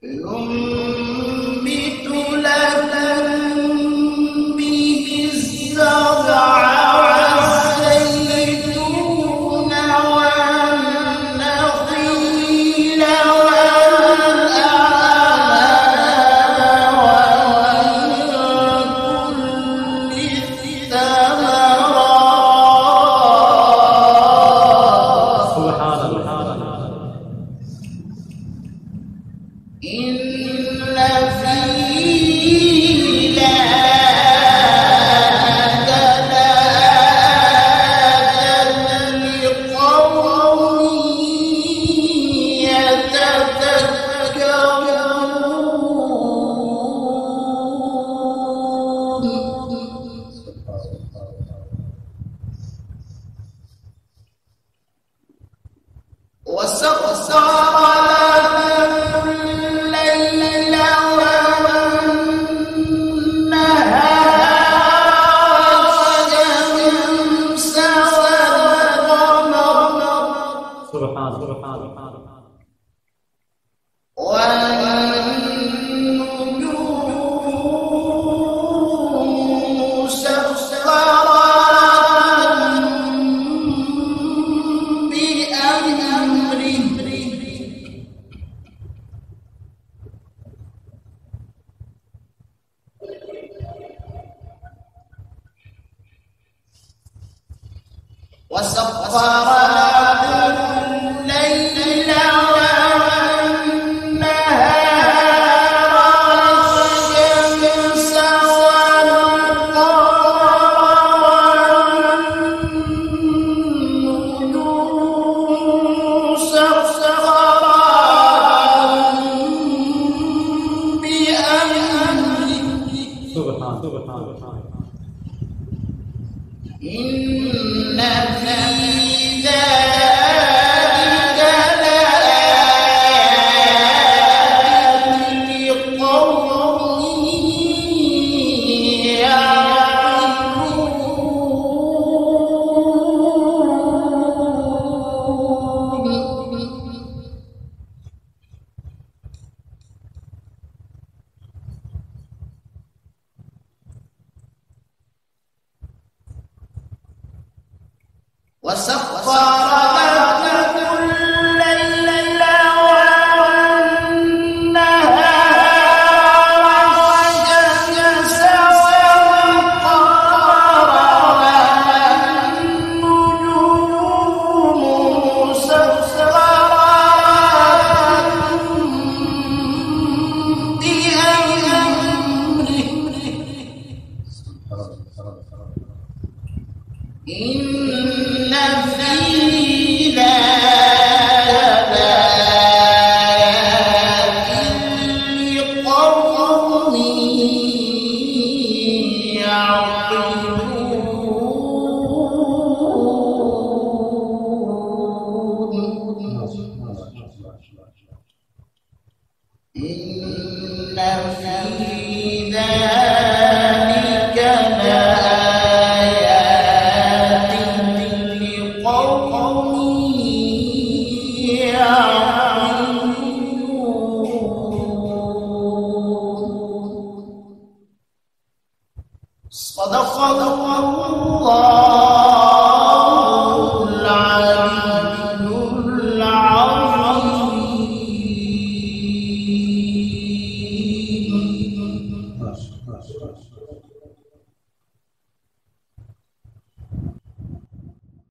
ينبت لكم به الزرع والزيتون والنخيل والأعناب ومن كل الثمرات. سبحان الله. إن في ذلك لآية لقوم يتفكرون. وسخر لكم الليل والنهار والشمس والقمر سبحان الله. والنجوم مسخرات بأمره. وسخر لكم الليل والنهار والشمس والقمر والنجوم مسخرات بأمره. سبحان الله. إن في ذلك لآيات لقوم يعقلون. وسخر لكم الليل والنهار والشمس والقمر والنجوم مسخرات بأمره. إن في ذلك لآيات لقوم يعقلون. إن في ذلك لآيات لقوم يعقلون. صدق الله العلي العظيم.